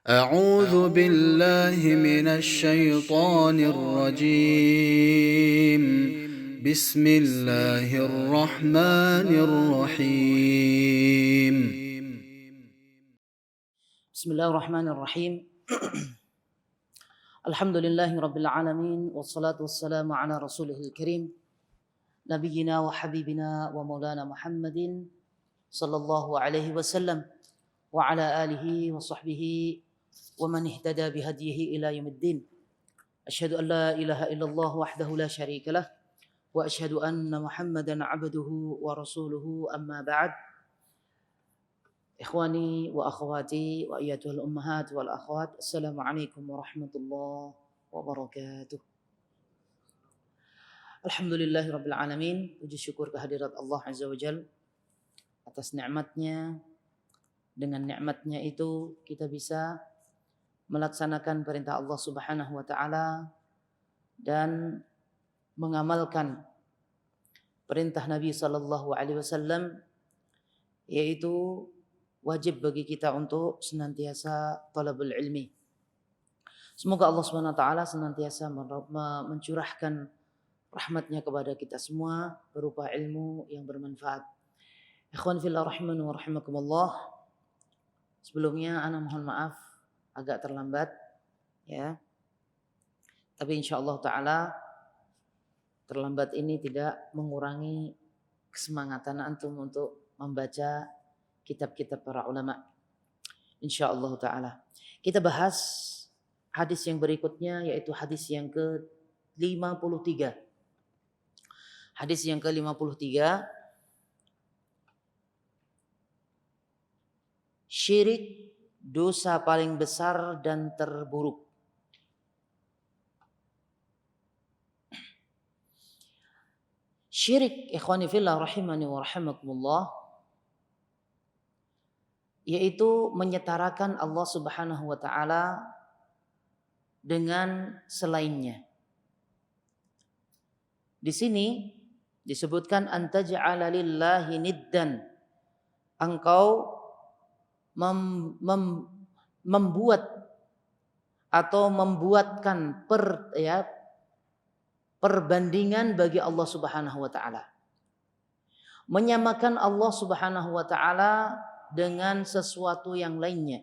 أعوذ بالله من الشيطان الرجيم. بسم الله الرحمن الرحيم. بسم الله الرحمن الرحيم. الحمد لله رب العالمين والصلاة والسلام على رسوله الكريم نبينا وحبيبنا ومولانا محمد صلى الله عليه وسلم وعلى آله وصحبه ومن اهتدى بهديه إلى يوم الدين. أشهد أن لا إله إلا الله وحده لا شريك له وأشهد أن محمدا عبده ورسوله. أما بعد. Ikhwani wa akhwati wa ayyatuhal ummahat wal akhwat, assalamualaikum warahmatullahi wabarakatuh. Alhamdulillahi rabbil alamin. Puji syukur kehadirat Allah Azza wa Jal atas nikmatnya. Dengan nikmatnya itu kita bisa melaksanakan perintah Allah Subhanahu wa taala dan mengamalkan perintah Nabi sallallahu alaihi wasallam, yaitu wajib bagi kita untuk senantiasa talabul ilmi. Semoga Allah Subhanahu wa taala senantiasa mencurahkan rahmatnya kepada kita semua berupa ilmu yang bermanfaat. Ikhwan fillah rahimani wa rahimakumullah. Sebelumnya ana mohon maaf agak terlambat ya. Tapi insyaallah taala terlambat ini tidak mengurangi kesemangatan antum untuk membaca kitab-kitab para ulama. Insyaallah taala. Kita bahas hadis yang berikutnya, yaitu hadis yang ke-53. Hadis yang ke-53. Syirik dosa paling besar dan terburuk. Syirik, ikhwani fillah rahimani wa rahimakumullah, yaitu menyetarakan Allah Subhanahu wa taala dengan selainnya. Di sini disebutkan antaj'ala lillahi niddan. Engkau membuat atau membuatkan perbandingan bagi Allah Subhanahu wa taala. Menyamakan Allah Subhanahu wa taala dengan sesuatu yang lainnya,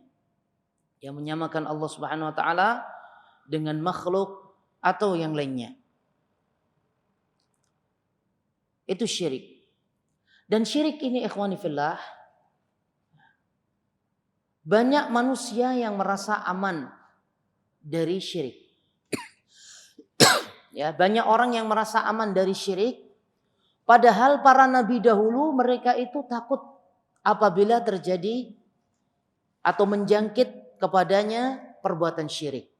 yang menyamakan Allah Subhanahu wa taala dengan makhluk atau yang lainnya. Itu syirik. Dan syirik ini ikhwani fillah, banyak manusia yang merasa aman dari syirik. Ya, banyak orang yang merasa aman dari syirik, padahal para nabi dahulu mereka itu takut apabila terjadi atau menjangkit kepadanya perbuatan syirik.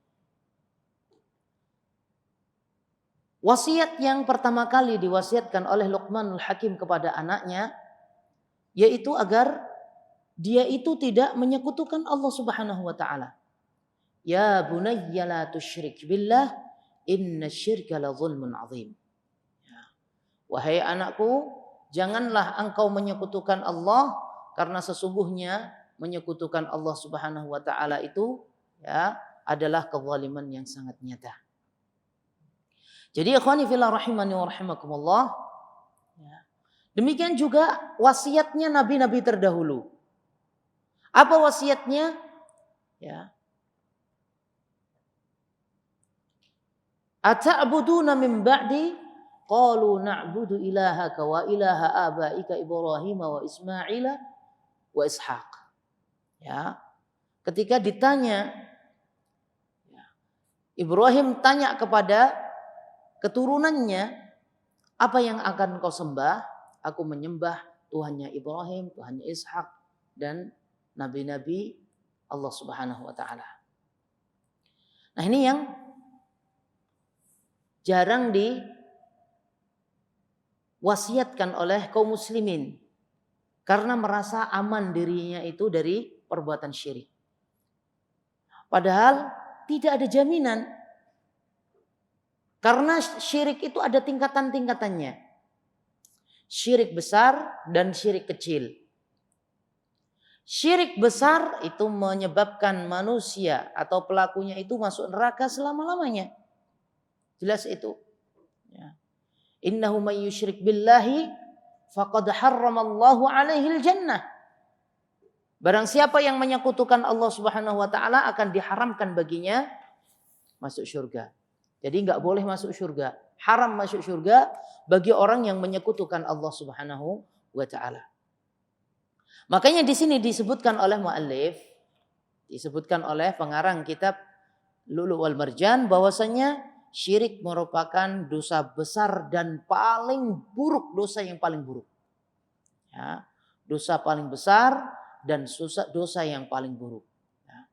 Wasiat yang pertama kali diwasiatkan oleh Luqmanul Hakim kepada anaknya, yaitu agar dia itu tidak menyekutukan Allah Subhanahu wa taala. Ya bunayya la tusyrik billah, inna syirka la zulmun azim. Wahai anakku, janganlah engkau menyekutukan Allah, karena sesungguhnya menyekutukan Allah Subhanahu wa taala itu ya adalah kezaliman yang sangat nyata. Jadi ikhwani fillah rahimani wa rahimakumullah, ya. Demikian juga wasiatnya nabi-nabi terdahulu. Apa wasiatnya? Ya. Ata'buduna min ba'di qalu na'budu ilahaka wa ilaha abaika Ibrahim wa Ismaila wa Ishaq. Ya. Ketika ditanya, Ibrahim tanya kepada keturunannya, apa yang akan kau sembah? Aku menyembah Tuhannya Ibrahim, Tuhannya Ishaq, dan nabi-nabi Allah Subhanahu wa taala. Nah, ini yang jarang diwasiatkan oleh kaum muslimin karena merasa aman dirinya itu dari perbuatan syirik. Padahal tidak ada jaminan, karena syirik itu ada tingkatan-tingkatannya. Syirik besar dan syirik kecil. Syirik besar itu menyebabkan manusia atau pelakunya itu masuk neraka selama-lamanya. Jelas itu. Ya. Innahu may yusyrik billahi faqad harramallahu alaihi jannah. Barang siapa yang menyekutukan Allah Subhanahu wa taala akan diharamkan baginya masuk surga. Jadi enggak boleh masuk surga. Haram masuk surga bagi orang yang menyekutukan Allah Subhanahu wa taala. Makanya di sini disebutkan oleh muallif, disebutkan oleh pengarang kitab Lu'lu' wal Marjan bahwasanya syirik merupakan dosa besar dan paling buruk, dosa yang paling buruk. Ya, dosa paling besar dan dosa yang paling buruk. Ya.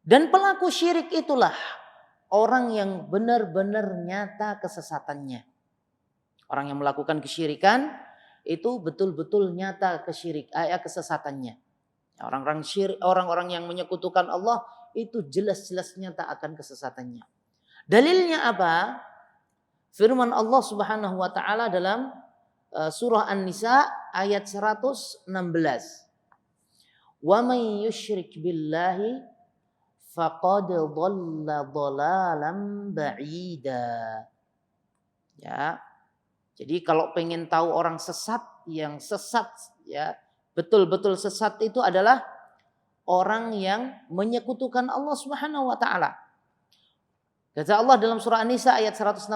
Dan pelaku syirik itulah orang yang benar-benar nyata kesesatannya. Orang yang melakukan kesyirikan itu betul-betul nyata kesesatannya. Orang-orang yang menyekutukan Allah itu jelas-jelas nyata akan kesesatannya. Dalilnya apa? Firman Allah Subhanahu wa taala dalam surah An-Nisa ayat 116. Wa may yusyrik billahi faqad dhalla dhalalan ba'ida. Ya. Jadi kalau pengen tahu orang sesat, yang sesat ya, betul-betul sesat itu adalah orang yang menyekutukan Allah Subhanahu wa taala. Kata Allah dalam surah An-Nisa ayat 116,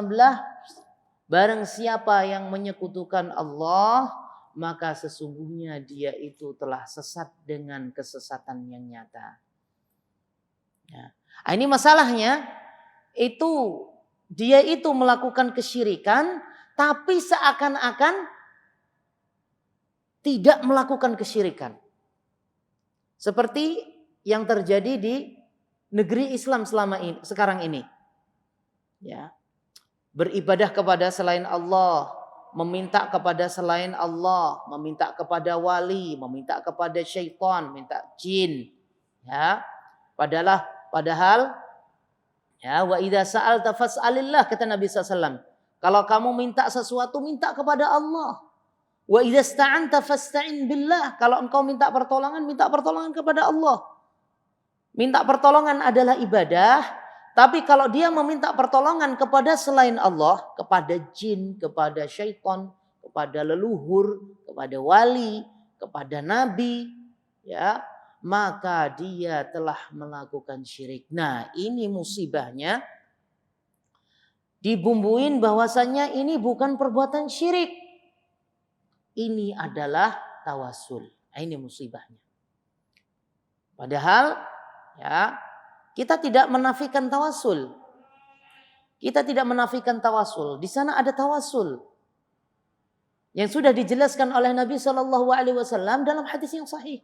barang siapa yang menyekutukan Allah, maka sesungguhnya dia itu telah sesat dengan kesesatan yang nyata. Ya. Ini masalahnya itu dia itu melakukan kesyirikan tapi seakan-akan tidak melakukan kesyirikan. Seperti yang terjadi di negeri Islam sekarang ini. Ya. Beribadah kepada selain Allah, meminta kepada selain Allah, meminta kepada wali, meminta kepada syaitan, minta jin. Ya. Padahal ya, wa idza sa'alta fas'alillah, kata Nabi SAW. Kalau kamu minta sesuatu, minta kepada Allah. Wa idza sta'anta fasta'in billah. Kalau engkau minta pertolongan kepada Allah. Minta pertolongan adalah ibadah, tapi kalau dia meminta pertolongan kepada selain Allah, kepada jin, kepada syaitan, kepada leluhur, kepada wali, kepada nabi, ya, maka dia telah melakukan syirik. Nah, ini musibahnya. Dibumbuin bahwasannya ini bukan perbuatan syirik. Ini adalah tawasul. Ini musibahnya. Padahal ya, kita tidak menafikan tawasul. Kita tidak menafikan tawasul. Di sana ada tawasul yang sudah dijelaskan oleh Nabi SAW dalam hadis yang sahih.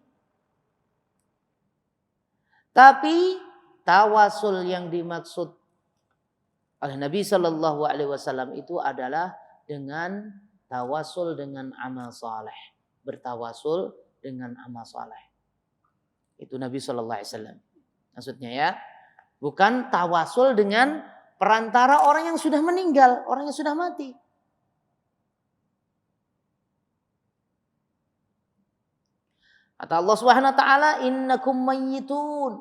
Tapi tawasul yang dimaksud oleh Nabi SAW itu adalah dengan tawasul dengan amal saleh, bertawasul dengan amal saleh. Itu Nabi SAW. Maksudnya ya, bukan tawasul dengan perantara orang yang sudah meninggal, orang yang sudah mati. Kata Allah Subhanahu wa taala, innakum mayyitun.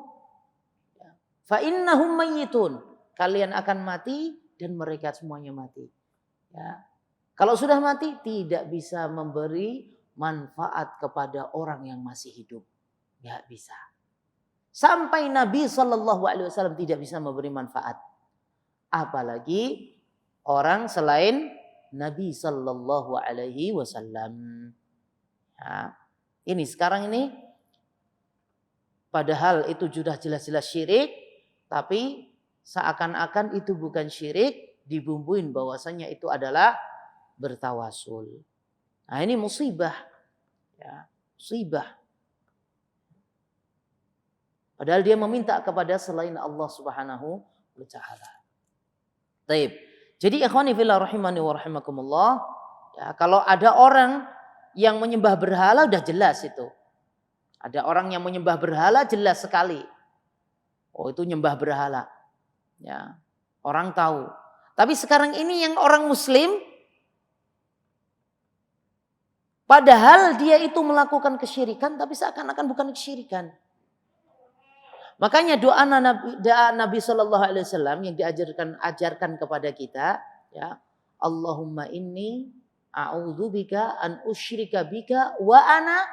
Fa innahum mayyitun. Kalian akan mati dan mereka semuanya mati. Ya. Kalau sudah mati tidak bisa memberi manfaat kepada orang yang masih hidup. Enggak bisa. Sampai Nabi SAW tidak bisa memberi manfaat. Apalagi orang selain Nabi SAW. Ya. Ini sekarang ini padahal itu sudah jelas-jelas syirik, tapi seakan-akan itu bukan syirik, dibumbuin bahwasanya itu adalah bertawasul. Nah, ini musibah. Ya, musibah. Padahal dia meminta kepada selain Allah Subhanahu wa taala. Baik. Jadi ikhwani fillah rahimani wa rahimakumullah, ya, kalau ada orang yang menyembah berhala udah jelas itu. Ada orang yang menyembah berhala jelas sekali. Oh, itu nyembah berhala. Ya, orang tahu. Tapi sekarang ini yang orang muslim Padahal dia itu melakukan kesyirikan, tapi seakan-akan bukan kesyirikan. Makanya doa Nabi Shallallahu Alaihi Wasallam yang ajarkan kepada kita, ya, Allahumma inni a'udzubika an usyrika bika wa ana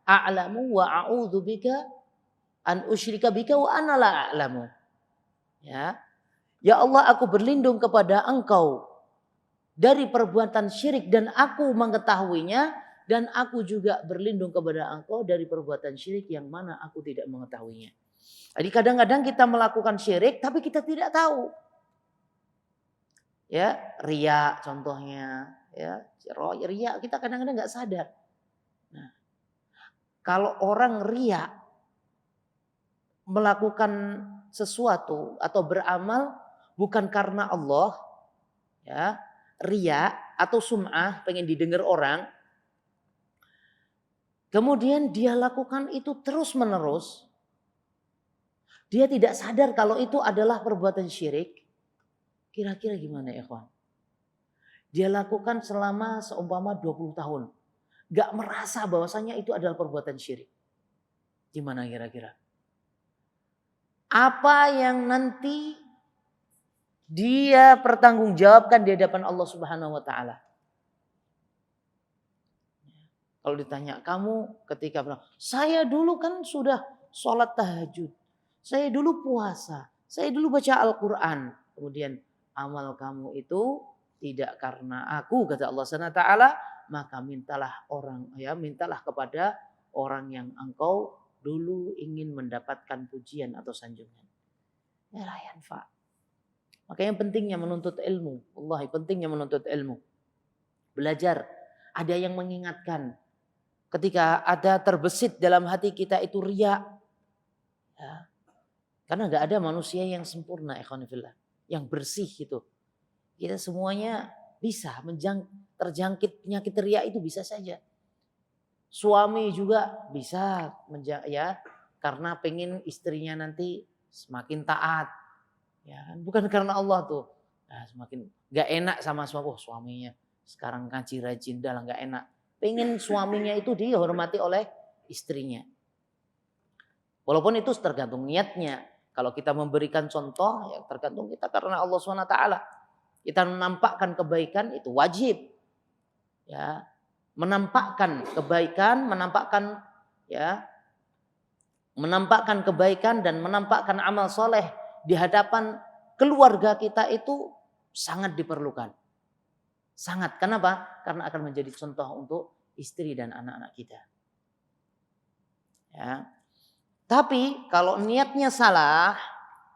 a'lamu wa a'udzubika an usyrika bika wa ana la a'lamu. Ya. Ya Allah, aku berlindung kepada Engkau dari perbuatan syirik dan aku mengetahuinya, dan aku juga berlindung kepada Engkau dari perbuatan syirik yang mana aku tidak mengetahuinya. Jadi kadang-kadang kita melakukan syirik tapi kita tidak tahu. Ya, riya contohnya, ya. Riya kita kadang-kadang enggak sadar. Nah, kalau orang riya melakukan sesuatu atau beramal bukan karena Allah, ya, riya atau sum'ah, pengen didengar orang, kemudian dia lakukan itu terus-menerus, dia tidak sadar kalau itu adalah perbuatan syirik. Kira-kira gimana ya kawan? Dia lakukan selama seumpama 20 tahun. Gak merasa bahwasanya itu adalah perbuatan syirik. Gimana kira-kira? Apa yang nanti dia pertanggungjawabkan di hadapan Allah Subhanahu wa taala? Kalau ditanya, kamu ketika bilang, saya dulu kan sudah sholat tahajud, saya dulu puasa, saya dulu baca Al-Quran. Kemudian amal kamu itu tidak karena aku, kata Allah SWT, maka mintalah kepada orang yang engkau dulu ingin mendapatkan pujian atau sanjungan. Ya la yanfa. Makanya pentingnya menuntut ilmu. Wallahi pentingnya menuntut ilmu. Belajar. Ada yang mengingatkan. Ketika ada terbesit dalam hati kita itu riya. Ya. Karena gak ada manusia yang sempurna, ikhwanifillah, yang bersih gitu. Kita semuanya bisa terjangkit penyakit riya, itu bisa saja. Suami juga bisa karena pengen istrinya nanti semakin taat. Ya, bukan karena Allah tuh. Nah, semakin gak enak sama suaminya. Sekarang ngaji rajin dah gak enak. Pengen suaminya itu dihormati oleh istrinya. Walaupun itu tergantung niatnya. Kalau kita memberikan contoh, ya tergantung kita karena Allah SWT. Kita menampakkan kebaikan itu wajib. Ya, menampakkan kebaikan, menampakkan kebaikan dan menampakkan amal soleh di hadapan keluarga kita itu sangat diperlukan. Sangat. Kenapa? Karena akan menjadi contoh untuk istri dan anak-anak kita. Ya. Tapi kalau niatnya salah,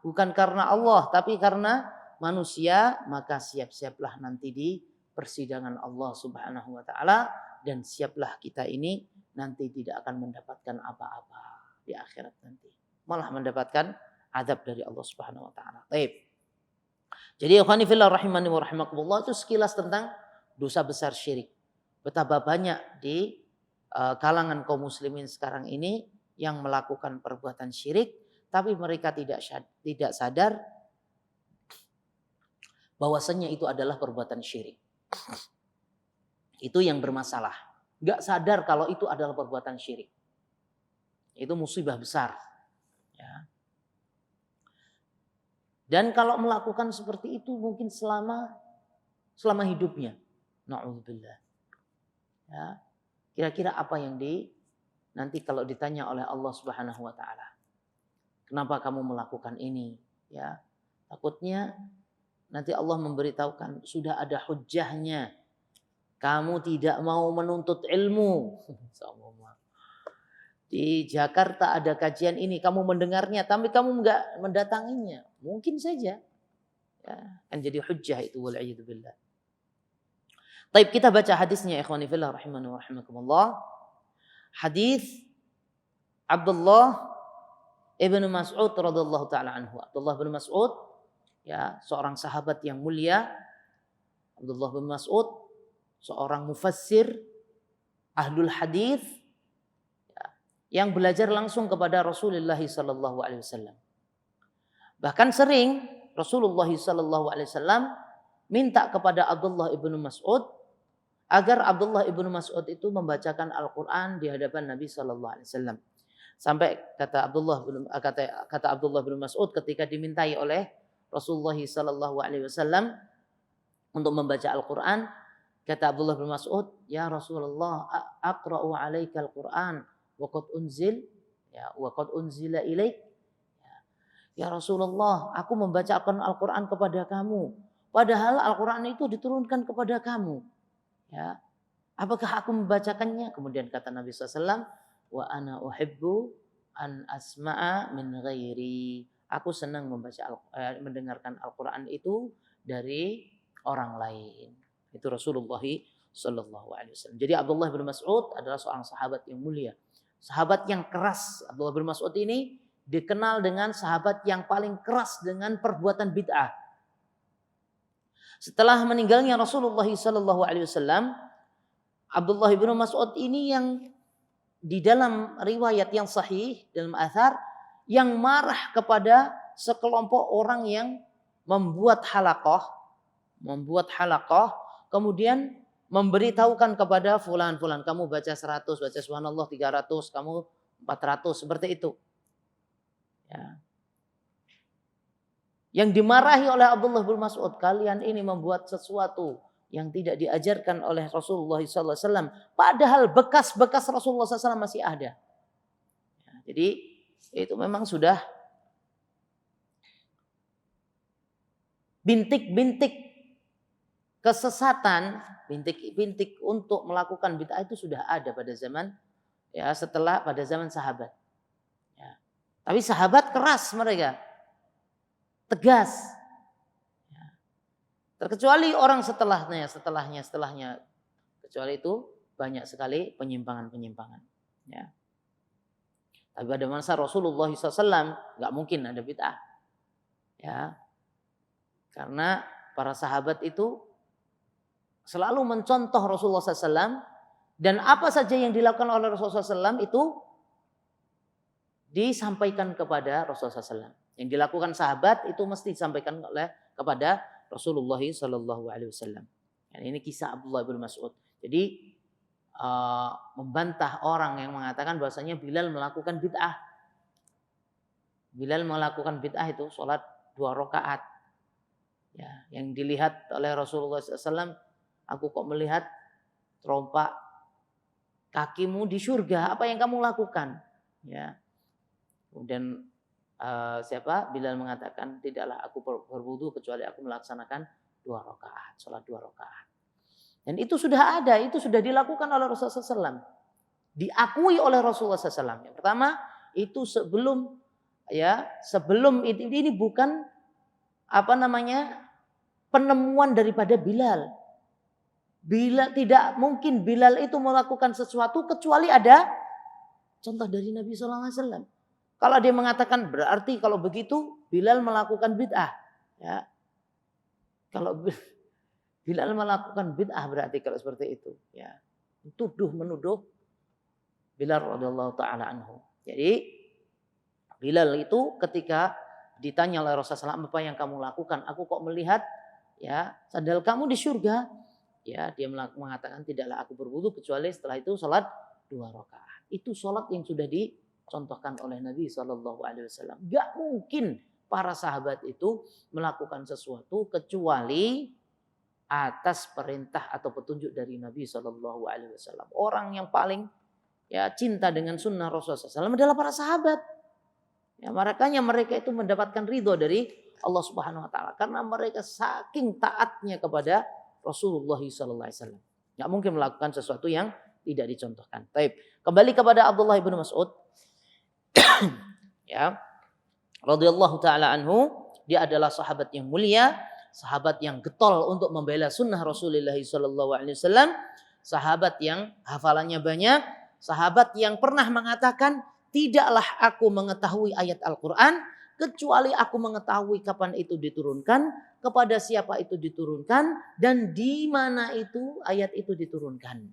bukan karena Allah, tapi karena manusia, maka siap-siaplah nanti di persidangan Allah Subhanahu wa taala, dan siaplah kita ini nanti tidak akan mendapatkan apa-apa di akhirat nanti. Malah mendapatkan azab dari Allah Subhanahu wa taala. Baik. Jadi ikhwani fillah rahimani wa rahimakumullah, itu sekilas tentang dosa besar syirik. Betapa banyak di kalangan kaum muslimin sekarang ini yang melakukan perbuatan syirik, tapi mereka tidak sadar bahwasanya itu adalah perbuatan syirik. Itu yang bermasalah. Gak sadar kalau itu adalah perbuatan syirik. Itu musibah besar. Ya. Dan kalau melakukan seperti itu mungkin selama hidupnya. Na'udzubillah. Ya. Kira-kira apa yang nanti kalau ditanya oleh Allah Subhanahu wa taala. Kenapa kamu melakukan ini? Ya. Takutnya nanti Allah memberitahukan sudah ada hujjahnya. Kamu tidak mau menuntut ilmu. Di Jakarta ada kajian ini, kamu mendengarnya, tapi kamu enggak mendatanginya. Mungkin saja. Ya, kan jadi hujjah itu, wal'iyadzubillah. Baik, kita baca hadisnya, ikhwani fillah rahimani wa rahimakumullah. Hadis Abdullah ibn Mas'ud radhiyallahu taala anhu. Abdullah bin Mas'ud, ya, seorang sahabat yang mulia. Abdullah bin Mas'ud, seorang mufassir, ahlul hadis, yang belajar langsung kepada Rasulullah sallallahu alaihi wasallam. Bahkan sering Rasulullah sallallahu alaihi wasallam minta kepada Abdullah ibnu Mas'ud agar Abdullah ibnu Mas'ud itu membacakan Al-Quran di hadapan Nabi Shallallahu Alaihi Wasallam. Sampai kata Abdullah bin Mas'ud ketika dimintai oleh Rasulullah Shallallahu Alaihi Wasallam untuk membaca Al-Quran, kata Abdullah bin Mas'ud, ya Rasulullah, aqra'u alaika Al-Quran wa qad unzila ilaik. Ya Rasulullah, aku membacakan Al-Quran kepada kamu, padahal Al-Quran itu diturunkan kepada kamu. Ya, apakah aku membacakannya? Kemudian kata Nabi SAW, wa ana uhibbu an asma'a min ghairi. Aku senang mendengarkan Al-Quran itu dari orang lain. Itu Rasulullah Sallallahu Alaihi Wasallam. Jadi Abdullah bin Mas'ud adalah seorang sahabat yang mulia, sahabat yang keras. Abdullah bin Mas'ud ini dikenal dengan sahabat yang paling keras dengan perbuatan bid'ah. Setelah meninggalnya Rasulullah Sallallahu Alaihi Wasallam, Abdullah bin Mas'ud ini yang di dalam riwayat yang sahih dalam athar yang marah kepada sekelompok orang yang membuat halaqah, kemudian memberitahukan kepada fulan, kamu baca 100, baca subhanallah 300, kamu 400, seperti itu. Ya. Yang dimarahi oleh Abdullah bin Mas'ud, kalian ini membuat sesuatu yang tidak diajarkan oleh Rasulullah SAW, padahal bekas-bekas Rasulullah SAW masih ada. Ya, jadi itu memang sudah bintik-bintik kesesatan, bintik-bintik untuk melakukan bid'ah itu sudah ada pada zaman pada zaman sahabat. Ya. Tapi sahabat keras mereka, tegas. Terkecuali orang setelahnya, kecuali itu banyak sekali penyimpangan. Ya. Tapi pada masa Rasulullah SAW nggak mungkin ada bid'ah, ya, karena para sahabat itu selalu mencontoh Rasulullah SAW, dan apa saja yang dilakukan oleh Rasulullah SAW itu disampaikan kepada Rasulullah SAW. Yang dilakukan sahabat itu mesti disampaikan kepada Rasulullah Sallallahu Alaihi Wasallam. Ini kisah Abdullah bin Mas'ud. Jadi membantah orang yang mengatakan bahwasanya Bilal melakukan bid'ah. Bilal melakukan bid'ah itu sholat 2 rakaat. Ya, yang dilihat oleh Rasulullah SAW, aku kok melihat terompak kakimu di surga. Apa yang kamu lakukan? Ya. Kemudian Bilal mengatakan, tidaklah aku berwudu kecuali aku melaksanakan 2 rakaat, sholat 2 rakaat. Dan itu sudah ada, itu sudah dilakukan oleh Rasulullah SAW, diakui oleh Rasulullah SAW. Yang pertama itu sebelum ini bukan penemuan daripada Bilal. Tidak mungkin Bilal itu melakukan sesuatu kecuali ada contoh dari Nabi SAW. Kalau dia mengatakan berarti kalau begitu Bilal melakukan bid'ah. Ya. Kalau Bilal melakukan bid'ah berarti kalau seperti itu. Ya. Menuduh Bilal radhiyallahu taala anhu. Jadi Bilal itu ketika ditanya oleh Rasulullah SAW, apa yang kamu lakukan? Aku kok melihat sandal kamu di surga. Ya, dia mengatakan tidaklah aku berwudu kecuali setelah itu salat 2 rakaat. Itu salat yang sudah dicontohkan oleh Nabi Shallallahu Alaihi Wasallam. Gak mungkin para sahabat itu melakukan sesuatu kecuali atas perintah atau petunjuk dari Nabi Shallallahu Alaihi Wasallam. Orang yang paling cinta dengan sunnah Rasulullah SAW adalah para sahabat. Ya, makanya mereka itu mendapatkan ridho dari Allah Subhanahu Wa Taala karena mereka saking taatnya kepada Rasulullah Sallallahu Alaihi Wasallam. Nggak mungkin melakukan sesuatu yang tidak dicontohkan. Baik, kembali kepada Abdullah bin Mas'ud, ya, radhiyallahu taala anhu, dia adalah sahabat yang mulia, sahabat yang getol untuk membela sunnah Rasulullah Sallallahu Alaihi Wasallam, sahabat yang hafalannya banyak, sahabat yang pernah mengatakan, tidaklah aku mengetahui ayat Al-Quran kecuali aku mengetahui kapan itu diturunkan, kepada siapa itu diturunkan, dan di mana itu ayat itu diturunkan.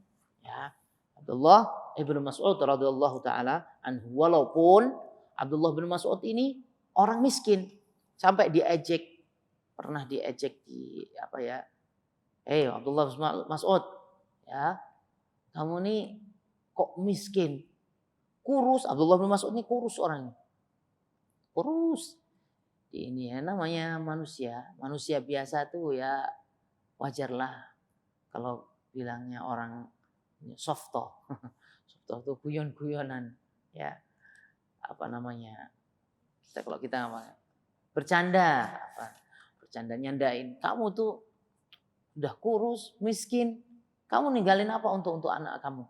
Ya. Abdullah ibnu Mas'ud radhiyallahu taala anhu, walaupun Abdullah bin Mas'ud ini orang miskin, sampai pernah diejek Abdullah bin Mas'ud, ya, kamu nih kok miskin, kurus. Abdullah bin Mas'ud ini kurus orangnya, kurus. Ini ya namanya manusia biasa tuh ya wajarlah kalau bilangnya orang softo, softo tuh guyon-guyonan, ya apa namanya? Kalau kita bercanda, bercanda nyandain, kamu tuh udah kurus, miskin, kamu ninggalin apa untuk anak kamu?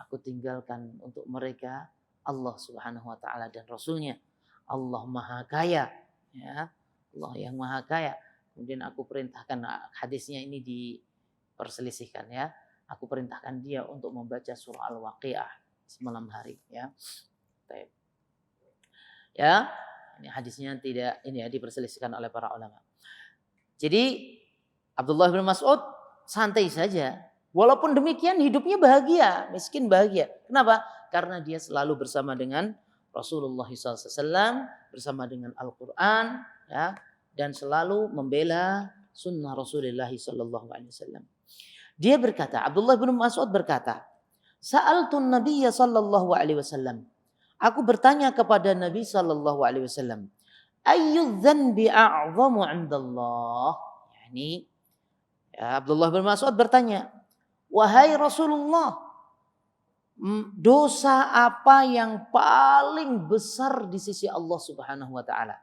Aku tinggalkan untuk mereka Allah Subhanahu wa taala dan Rasulnya. Allah Maha Kaya, ya. Allah yang Maha Kaya. Kemudian aku perintahkan, hadisnya ini diperselisihkan ya. Aku perintahkan dia untuk membaca surah Al-Waqiah semalam hari, ya. Baik. Ya, ini hadisnya tidak ini ya diperselisihkan oleh para ulama. Jadi Abdullah bin Mas'ud santai saja. Walaupun demikian hidupnya bahagia, miskin bahagia. Kenapa? Karena dia selalu bersama dengan Rasulullah SAW, bersama dengan Al-Quran, ya, dan selalu membela sunnah Rasulullah SAW. Dia berkata, Abdullah bin Mas'ud berkata, Sa'altun Nabiyya sallallahu alaihi wasallam. Aku bertanya kepada Nabi sallallahu alaihi wasallam, Ayyudz dzanbi a'zamu 'indallah? Yani ya, Abdullah bin Mas'ud bertanya, wahai Rasulullah, dosa apa yang paling besar di sisi Allah Subhanahu wa taala?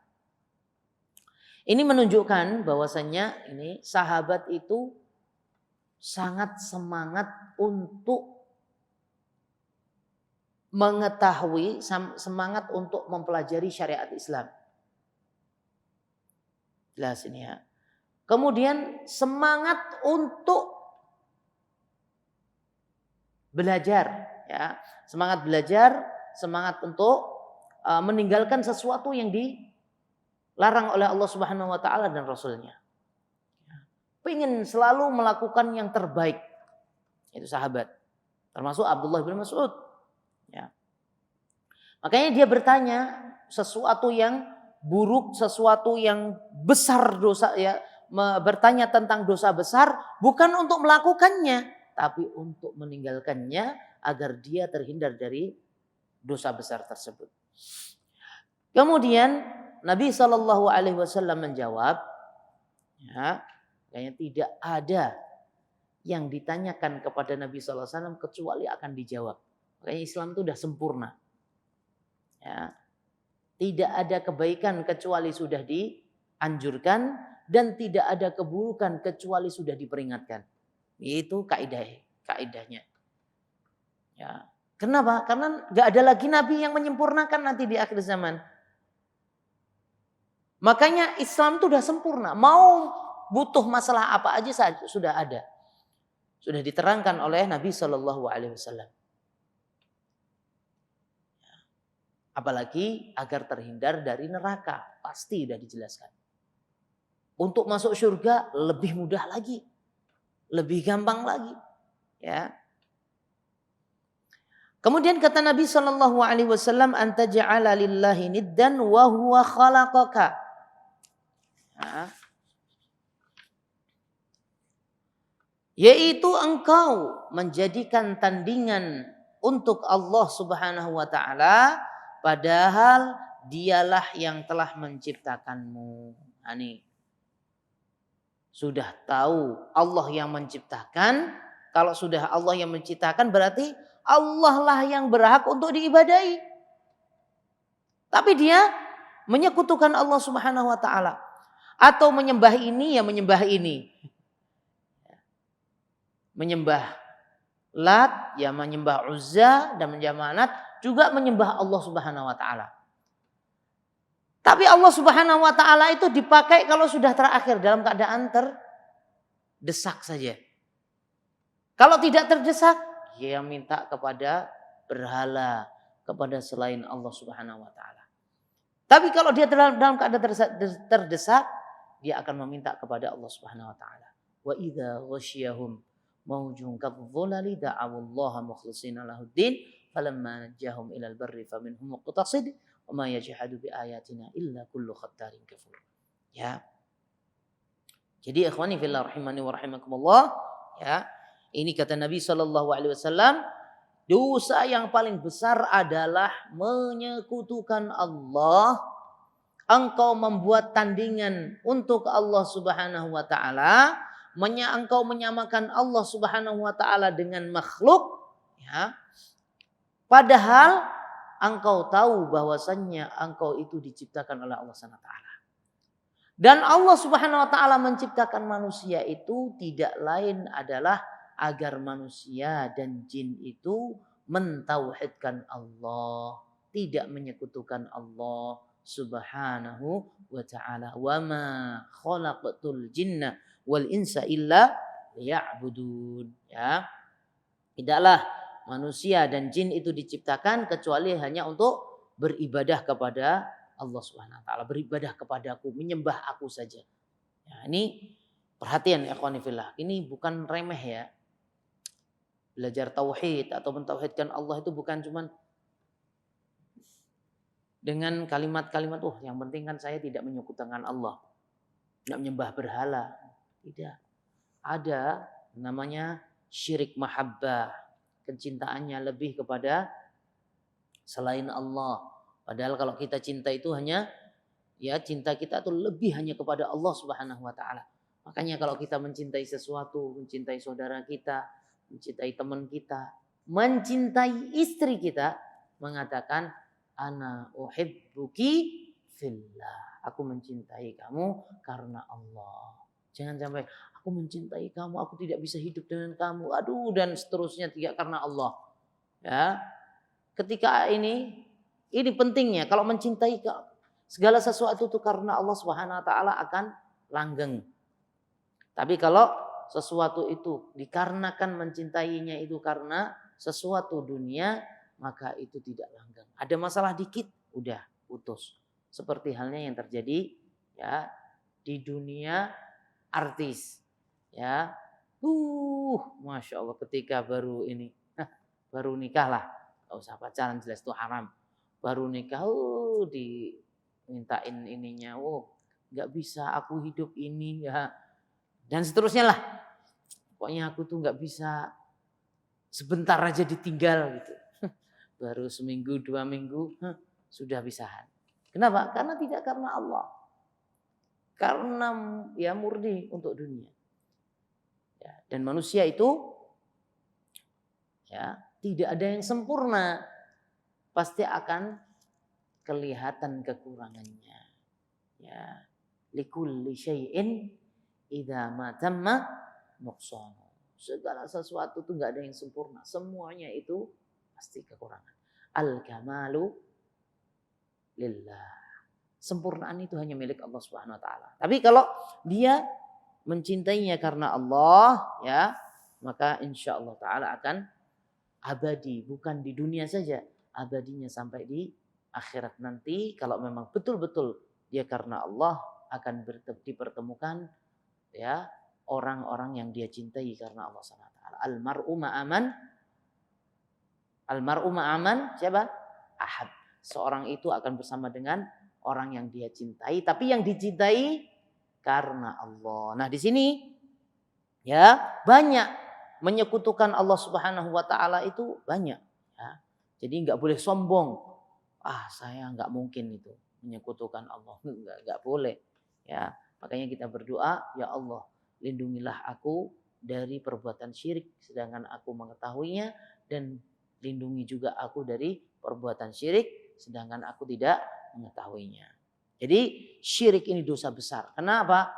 Ini menunjukkan bahwasannya ini sahabat itu sangat semangat untuk mengetahui, semangat untuk mempelajari syariat Islam. Jelas ini ya. Kemudian semangat untuk belajar, ya, semangat belajar, semangat untuk meninggalkan sesuatu yang dilarang oleh Allah Subhanahu Wa Taala dan Rasulnya. Pengen selalu melakukan yang terbaik, itu sahabat, termasuk Abdullah bin Mas'ud. Ya. Makanya dia bertanya sesuatu yang buruk, sesuatu yang besar dosa, ya. Bertanya tentang dosa besar bukan untuk melakukannya, tapi untuk meninggalkannya agar dia terhindar dari dosa besar tersebut. Kemudian Nabi Shallallahu Alaihi Wasallam menjawab, ya, kayaknya tidak ada yang ditanyakan kepada Nabi Shallallahu Alaihi Wasallam kecuali akan dijawab. Makanya Islam itu sudah sempurna. Ya, tidak ada kebaikan kecuali sudah dianjurkan. Dan tidak ada keburukan kecuali sudah diperingatkan. Itu kaidahnya. Ya. Kenapa? Karena gak ada lagi nabi yang menyempurnakan nanti di akhir zaman. Makanya Islam itu sudah sempurna. Mau butuh masalah apa aja sudah ada. Sudah diterangkan oleh Nabi Shallallahu Alaihi Wasallam. Apalagi agar terhindar dari neraka, pasti sudah dijelaskan. Untuk masuk surga lebih mudah lagi. Lebih gampang lagi. Ya. Kemudian kata Nabi sallallahu alaihi wasallam, anta ja'ala lillahi niddan wa huwa khalaqaka. Ya. Yaitu engkau menjadikan tandingan untuk Allah Subhanahu wa taala padahal dialah yang telah menciptakanmu. Ini sudah tahu Allah yang menciptakan. Kalau sudah Allah yang menciptakan berarti Allah lah yang berhak untuk diibadahi. Tapi dia menyekutukan Allah Subhanahu wa taala. Atau menyembah ini ya menyembah ini. Menyembah Lat ya menyembah Uzza dan menyembah Manat juga menyembah Allah Subhanahu wa taala. Tapi Allah Subhanahu wa taala itu dipakai kalau sudah terakhir dalam keadaan terdesak saja. Kalau tidak terdesak, dia minta kepada berhala, kepada selain Allah Subhanahu wa taala. Tapi kalau dia dalam keadaan terdesak, dia akan meminta kepada Allah Subhanahu wa taala. Wa idza ghasyiyahum maujun kadh-dhulali da'awallaha mukhlishina lahuddin falamma najahum ilal barri faminhum muqtasid wa ma yajhadu bi ayatina illa kullu khattarin kafur. Ya. Jadi ikhwani fillah rahimani wa rahimakumullah, ya. Ini kata Nabi SAW, dosa yang paling besar adalah menyekutukan Allah. Engkau membuat tandingan untuk Allah Subhanahu wa taala, engkau menyamakan Allah Subhanahu wa taala dengan makhluk, ya. Padahal engkau tahu bahwasannya engkau itu diciptakan oleh Allah Subhanahu wa taala. Dan Allah Subhanahu wa taala menciptakan manusia itu tidak lain adalah agar manusia dan jin itu mentauhidkan Allah, tidak menyekutukan Allah Subhanahu wa ta'ala. Wa ma khalaqatul jinna wal insa illa liya'budun. Ya. Tidaklah manusia dan jin itu diciptakan kecuali hanya untuk beribadah kepada Allah Subhanahu wa ta'ala, beribadah kepadaku, menyembah aku saja. Ya, ini perhatian ya ikhwani fillah. Ini bukan remeh ya. Belajar tauhid atau mentauhidkan Allah itu bukan cuman dengan kalimat-kalimat, yang penting kan saya tidak menyekutukan Allah, tidak menyembah berhala. Tidak. Ada namanya syirik mahabbah. Kecintaannya lebih kepada selain Allah. Padahal kalau kita cinta itu hanya, ya cinta kita itu lebih hanya kepada Allah Subhanahu wa taala. Makanya kalau kita mencintai sesuatu, mencintai saudara kita, mencintai teman kita, mencintai istri kita, mengatakan ana uhibbuki fillah. Aku mencintai kamu karena Allah. Jangan sampai aku mencintai kamu, aku tidak bisa hidup dengan kamu. Aduh, dan seterusnya tidak karena Allah. Ya. Ketika ini pentingnya kalau mencintai segala sesuatu itu karena Allah Subhanahu wa taala akan langgeng. Tapi kalau sesuatu itu dikarenakan mencintainya itu karena sesuatu dunia, maka itu tidak langgeng. Ada masalah dikit, udah putus. Seperti halnya yang terjadi ya di dunia artis. Ya, masya Allah ketika baru nikah lah, nggak usah pacaran jelas itu haram. Baru nikah, dimintain ininya, nggak bisa aku hidup ini ya, dan seterusnya lah. Pokoknya aku tuh nggak bisa sebentar aja ditinggal gitu. Baru seminggu 2 minggu sudah pisahan. Kenapa? Karena tidak karena Allah. Karena ya murni untuk dunia. Ya, dan manusia itu ya tidak ada yang sempurna. Pasti akan kelihatan kekurangannya. Ya, likulli syai'in idza ma tamma nuqsanu. Segala sesuatu itu enggak ada yang sempurna. Semuanya itu pasti kekurangan. Al-kamalu lillah. Sempurnaan itu hanya milik Allah Subhanahu wa taala. Tapi kalau dia mencintainya karena Allah, ya, maka insyaallah taala akan abadi, bukan di dunia saja, abadinya sampai di akhirat nanti. Kalau memang betul-betul dia karena Allah, akan dipertemukan ya orang-orang yang dia cintai karena Allah Subhanahu wa taala. Almar'u ma'aman siapa? Ahad. Seorang itu akan bersama dengan orang yang dia cintai, tapi yang dicintai karena Allah. Nah, di sini ya banyak menyekutukan Allah Subhanahu wa taala itu banyak ya. Jadi enggak boleh sombong. Saya enggak mungkin itu menyekutukan Allah. Enggak boleh. Ya, makanya kita berdoa, ya Allah, lindungilah aku dari perbuatan syirik sedangkan aku mengetahuinya, dan lindungi juga aku dari perbuatan syirik sedangkan aku tidak mengetahuinya. Jadi syirik ini dosa besar. Kenapa?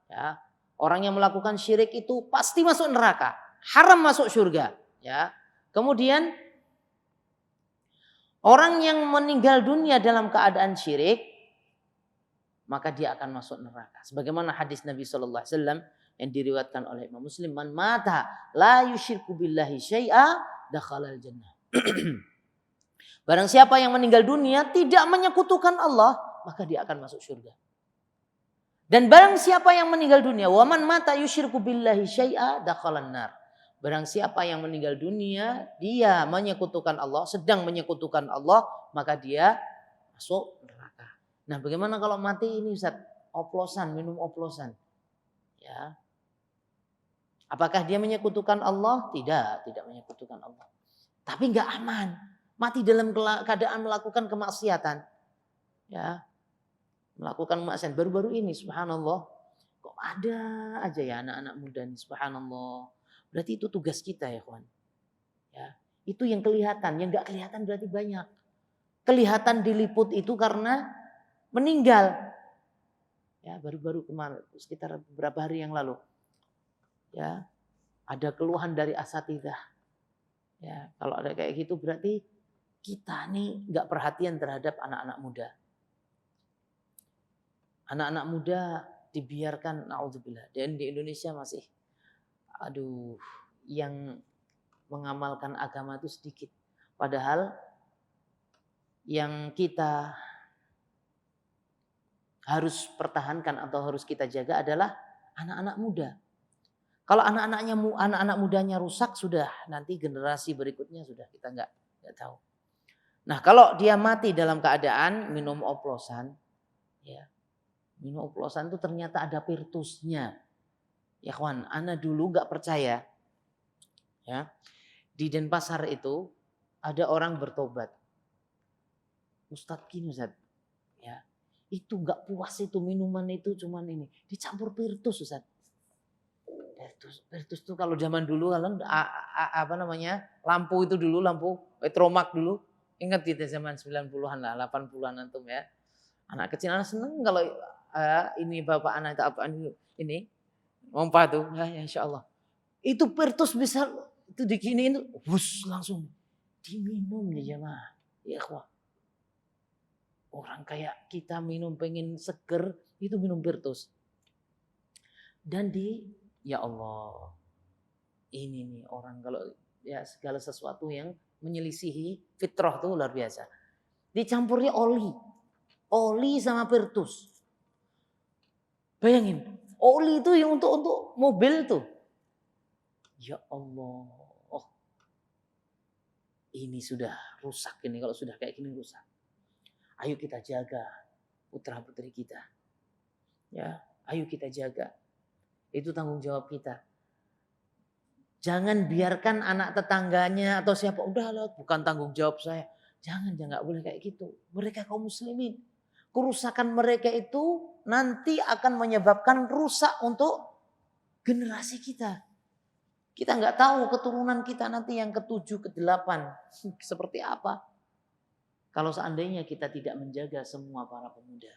Ya, orang yang melakukan syirik itu pasti masuk neraka, haram masuk surga. Ya, kemudian orang yang meninggal dunia dalam keadaan syirik, maka dia akan masuk neraka. Sebagaimana hadis Nabi sallallahu alaihi wasallam yang diriwayatkan oleh Imam Muslim, man mata la yusyriku billahi syai'a dakhalal jannah. Barang siapa yang meninggal dunia tidak menyekutukan Allah, maka dia akan masuk surga. Dan barang siapa yang meninggal dunia, wa man mata yusyriku billahi syai'a dakhalan nar. Barang siapa yang meninggal dunia dia menyekutukan Allah, sedang menyekutukan Allah, maka dia masuk neraka. Nah, bagaimana kalau mati ini Ustaz? Oplosan, minum oplosan. Ya. Apakah dia menyekutukan Allah? Tidak menyekutukan Allah. Tapi nggak aman. Mati dalam keadaan melakukan kemaksiatan. Ya, melakukan kemaksiatan. Baru-baru ini subhanallah, kok ada aja ya anak-anak muda nih subhanallah. Berarti itu tugas kita ya kawan. Ya, itu yang kelihatan, yang nggak kelihatan berarti banyak. Kelihatan diliput itu karena meninggal. Ya, baru-baru kemarin sekitar beberapa hari yang lalu. Ya, ada keluhan dari asatidzah. Ya, kalau ada kayak gitu berarti kita nih nggak perhatian terhadap anak-anak muda. Anak-anak muda dibiarkan, naudzubillah. Dan di Indonesia masih, yang mengamalkan agama itu sedikit. Padahal yang kita harus pertahankan atau harus kita jaga adalah anak-anak muda. Kalau anak-anak mudanya rusak, sudah nanti generasi berikutnya sudah kita nggak tahu. Nah, kalau dia mati dalam keadaan minum oplosan, ya, minum oplosan itu ternyata ada pirtusnya. Ya kawan, ana dulu nggak percaya. Ya, di Denpasar itu ada orang bertobat. Ustadz gini Ustadz, ya, itu nggak puas itu minuman itu cuman ini dicampur pirtus Ustadz. Pirtus itu kalau zaman dulu lampu itu dulu, lampu Petromak dulu. Ingat kita zaman 90-an lah, 80-an antum ya. Anak kecil anak seneng kalau ini bapak anak itu apa ini mompa tuh, ya insyaallah. Itu pirtus bisa itu dikiniin bus langsung diminum ya jemaah. Ya ikhwah. Orang kayak kita minum pengen seger itu minum pirtus. Dan ya Allah, ini nih orang kalau ya segala sesuatu yang menyelisihi fitrah tuh luar biasa. Dicampurnya oli sama pirtus. Bayangin, oli itu yang untuk mobil tuh. Ya Allah, ini sudah rusak ini kalau sudah kayak gini rusak. Ayo kita jaga putra putri kita. Ya, ayo kita jaga. Itu tanggung jawab kita. Jangan biarkan anak tetangganya atau siapa, udahlah bukan tanggung jawab saya. Jangan boleh kayak gitu. Mereka kaum muslimin. Kerusakan mereka itu nanti akan menyebabkan rusak untuk generasi kita. Kita nggak tahu keturunan kita nanti yang ke-7, ke-8 seperti apa. Kalau seandainya kita tidak menjaga semua para pemuda.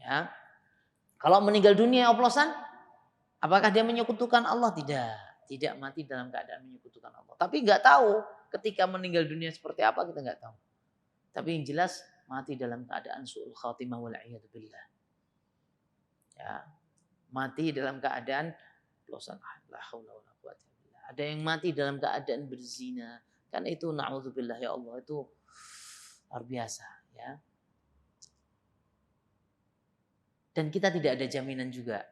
Ya. Kalau meninggal dunia oplosan, apakah dia menyekutukan Allah? Tidak mati dalam keadaan menyekutukan Allah. Tapi nggak tahu ketika meninggal dunia seperti apa, kita nggak tahu. Tapi yang jelas mati dalam keadaan su'ul khatimah wal'iyadu billah. Ya, mati dalam keadaan oplosan. La haula wala quwwata illa billah. Ada yang mati dalam keadaan berzina. Kan itu na'udzubillah ya Allah, itu luar biasa ya. Dan kita tidak ada jaminan juga.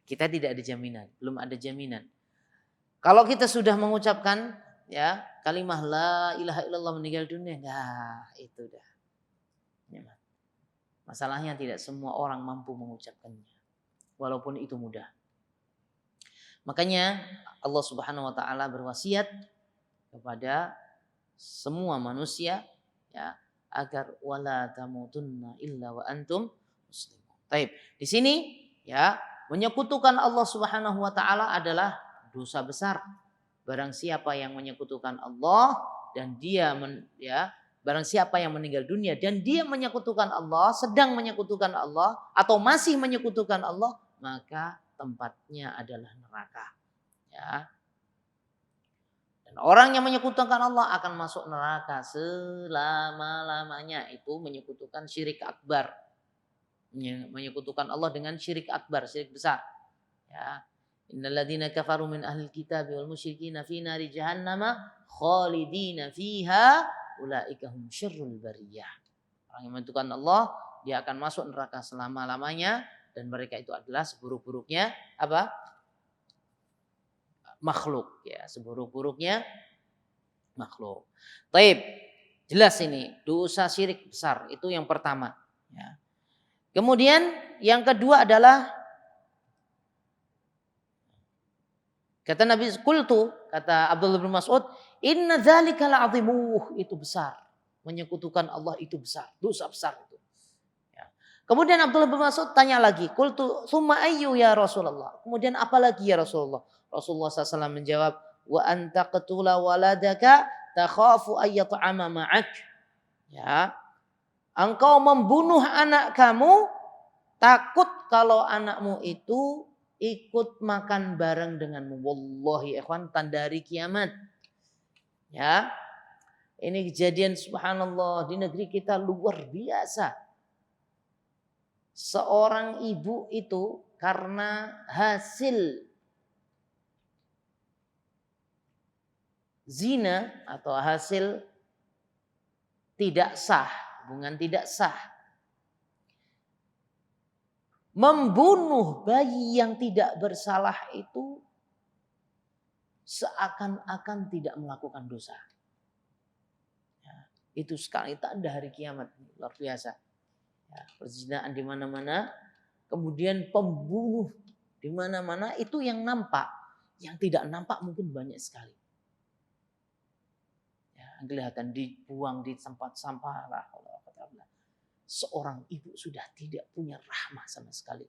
Kita tidak ada jaminan, belum ada jaminan. Kalau kita sudah mengucapkan ya kalimah la ilaha illallah meninggal dunia, nah itu dah. Masalahnya tidak semua orang mampu mengucapkannya. Walaupun itu mudah. Makanya Allah Subhanahu wa taala berwasiat kepada semua manusia ya agar wala tamutunna illa wa antum muslimun. Baik, di sini ya menyekutukan Allah Subhanahu wa taala adalah dosa besar. Barang siapa yang menyekutukan Allah dan barang siapa yang meninggal dunia dan dia menyekutukan Allah, sedang menyekutukan Allah atau masih menyekutukan Allah, maka tempatnya adalah neraka. Ya. Dan orang yang menyekutukan Allah akan masuk neraka selama-lamanya. Itu menyekutukan syirik akbar. Menyekutukan Allah dengan syirik akbar, syirik besar. Ya. Innal ladzina kafaru min ahlil kitabi wal musyrikina fi nari jahannama khalidina fiha ulaika hum syarrul bariyah. Orang yang menyekutukan Allah, dia akan masuk neraka selama-lamanya dan mereka itu adalah seburuk-buruknya apa? Makhluk ya, seburuk-buruknya makhluk. Taib. Jelas ini dosa syirik besar, itu yang pertama ya. Kemudian yang kedua adalah Kata Nabi, qultu, kata Abdullah bin Mas'ud, inna dzalika la'azimuh, itu besar. Menyekutukan Allah itu besar, dosa besar itu. Ya. Kemudian Abdullah bin Mas'ud tanya lagi, qultu tsumma ayyu ya Rasulullah? Kemudian apa lagi ya Rasulullah? Rasulullah SAW menjawab, wa anta qatula waladaka takhafu ayyat'ama ma'ak. Ya. Engkau membunuh anak kamu, takut kalau anakmu itu ikut makan bareng denganmu. Wallahi ikhwan, tanda hari kiamat. Ya. Ini kejadian subhanallah di negeri kita luar biasa. Seorang ibu itu karena hasil zina atau hasil tidak sah, hubungan tidak sah, membunuh bayi yang tidak bersalah itu seakan-akan tidak melakukan dosa. Ya, itu sekali tanda hari kiamat, luar biasa. Ya, perzinahan di mana-mana, kemudian pembunuh di mana-mana, itu yang nampak. Yang tidak nampak mungkin banyak sekali. Ya, kelihatan dibuang di tempat sampah lah. Seorang ibu sudah tidak punya rahmah sama sekali.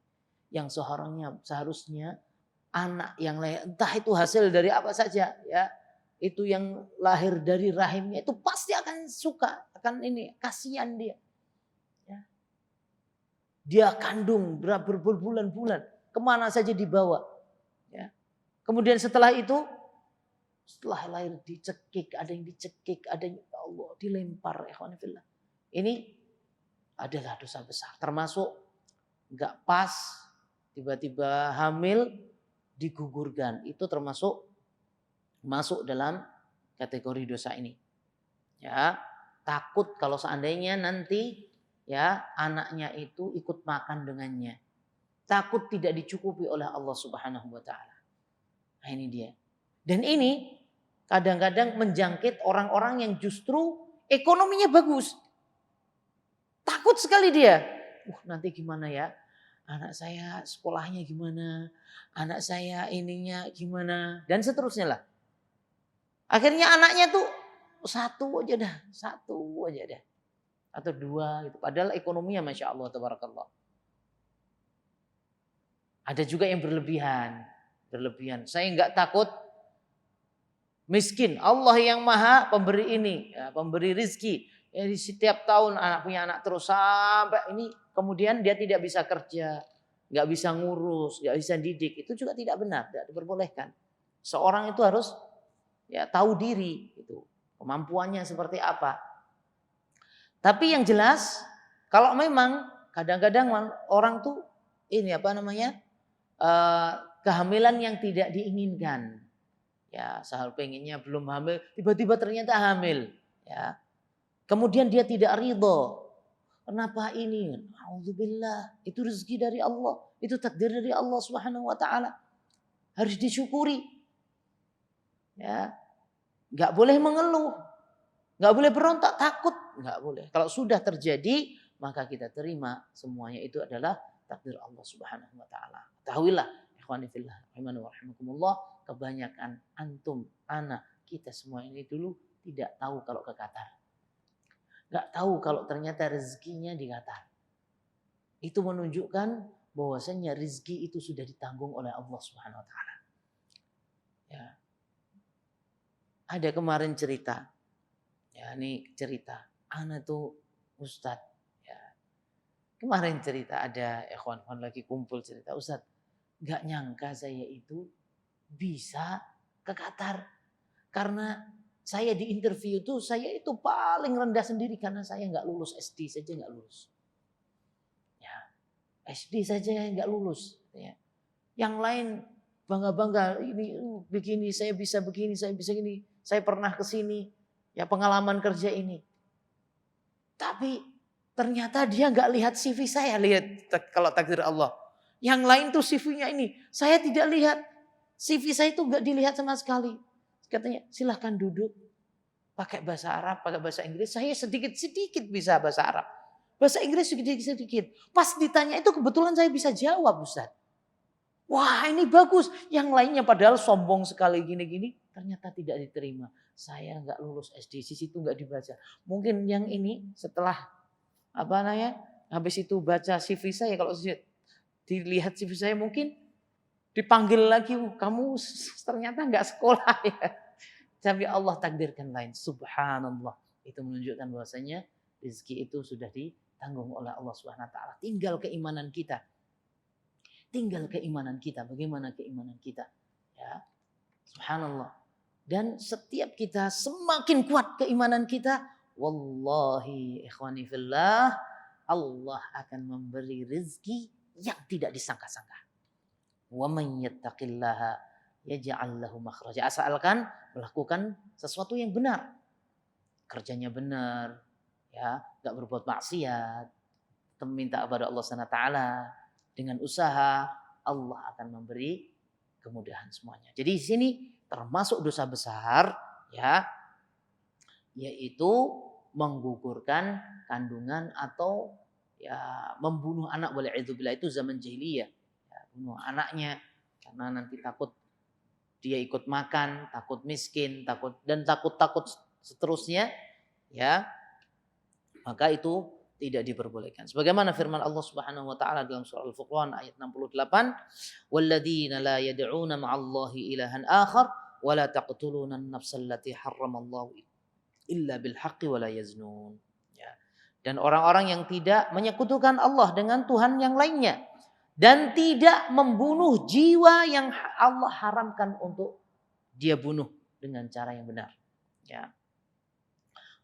Yang seharusnya anak yang lain, entah itu hasil dari apa saja, ya, itu yang lahir dari rahimnya itu pasti akan suka, akan ini, kasihan dia. Ya. Dia kandung berbulan-bulan, kemana saja dibawa. Ya. Kemudian setelah itu, setelah lahir dicekik, ada yang dicekik, ada yang ya Allah dilempar. Ini adalah dosa besar, termasuk nggak pas tiba-tiba hamil digugurkan, itu termasuk masuk dalam kategori dosa ini. Ya, takut kalau seandainya nanti ya anaknya itu ikut makan dengannya, takut tidak dicukupi oleh Allah Subhanahu wa taala. Nah, ini dia. Dan ini kadang-kadang menjangkit orang-orang yang justru ekonominya bagus. Takut sekali dia. Nanti gimana ya? Anak saya sekolahnya gimana? Anak saya ininya gimana? Dan seterusnya lah. Akhirnya anaknya tuh satu aja dah. Atau dua gitu. Padahal ekonominya Masya Allah tabarakallah. Ada juga yang berlebihan. Saya nggak takut miskin. Allah yang maha pemberi ini. Ya, pemberi rizki. Jadi setiap tahun punya anak terus sampai ini kemudian dia tidak bisa kerja, nggak bisa ngurus, nggak bisa didik, itu juga tidak benar, tidak diperbolehkan. Seorang itu harus ya tahu diri, itu kemampuannya seperti apa. Tapi yang jelas kalau memang kadang-kadang orang tuh ini kehamilan yang tidak diinginkan, ya selalu pengennya belum hamil, tiba-tiba ternyata hamil, ya. Kemudian dia tidak ridho. Kenapa ini? Alhamdulillah, itu rezeki dari Allah, itu takdir dari Allah Subhanahu wa taala. Harus disyukuri. Ya. Enggak boleh mengeluh. Enggak boleh berontak, takut, enggak boleh. Kalau sudah terjadi, maka kita terima semuanya itu adalah takdir Allah Subhanahu wa taala. Ketahuilah, ikhwani fillah, rahimani wa rahimakumullah, kebanyakan antum, anak kita semua ini dulu tidak tahu kalau ke Qatar. Gak tahu kalau ternyata rezekinya di Qatar. Itu menunjukkan bahwasanya rezeki itu sudah ditanggung oleh Allah Subhanahu wa taala. Ya. Ada kemarin cerita. Ya, ini cerita. Ana tuh Ustadz, ya. Kemarin cerita ada ikhwan lagi kumpul cerita, Ustadz, gak nyangka saya itu bisa ke Qatar. Karena saya di interview tuh, saya itu paling rendah sendiri karena saya nggak lulus SD saja nggak lulus. Ya, SD saja nggak lulus. Ya. Yang lain bangga-bangga ini begini, saya bisa begini, saya bisa gini, saya pernah ke sini, ya pengalaman kerja ini. Tapi ternyata dia nggak lihat CV saya, lihat kalau takdir Allah. Yang lain tuh CV-nya ini, saya tidak lihat. CV saya itu nggak dilihat sama sekali. Katanya silahkan duduk, pakai bahasa Arab, pakai bahasa Inggris. Saya sedikit-sedikit bisa bahasa Arab. Bahasa Inggris sedikit-sedikit. Pas ditanya itu kebetulan saya bisa jawab, Ustaz. Wah ini bagus. Yang lainnya padahal sombong sekali gini-gini. Ternyata tidak diterima. Saya nggak lulus SD, di situ nggak dibaca. Mungkin yang ini setelah habis itu baca CV saya, kalau dilihat CV saya mungkin dipanggil lagi, kamu ternyata nggak sekolah ya. Tapi Allah takdirkan lain. Subhanallah. Itu menunjukkan bahwasanya rezeki itu sudah ditanggung oleh Allah Subhanahu wa taala. Tinggal keimanan kita. Bagaimana keimanan kita? Ya. Subhanallah. Dan setiap kita semakin kuat keimanan kita, wallahi ikhwani fillah, Allah akan memberi rezeki yang tidak disangka-sangka. Wa man yattaqillaha yaj'al lahu makhraja. Asalkan melakukan sesuatu yang benar. Kerjanya benar, ya, enggak berbuat maksiat, minta kepada Allah Subhanahu wa taala, dengan usaha Allah akan memberi kemudahan semuanya. Jadi di sini termasuk dosa besar, ya, yaitu menggugurkan kandungan atau ya membunuh anak, wal'idzubillah, itu zaman jahiliyah. Ya, bunuh anaknya karena nanti takut dia ikut makan, takut miskin, takut seterusnya, ya. Maka itu tidak diperbolehkan. Sebagaimana firman Allah Subhanahu wa taala dalam surah Al-Furqan ayat 68, "Walladzina la yad'una ma'allahi ilahan akhar wa la taqtuluna an-nafsa allati harramallahu illa bil haqqi wa la yaznun." Ya. Dan orang-orang yang tidak menyekutukan Allah dengan Tuhan yang lainnya dan tidak membunuh jiwa yang Allah haramkan untuk dia bunuh dengan cara yang benar. Ya.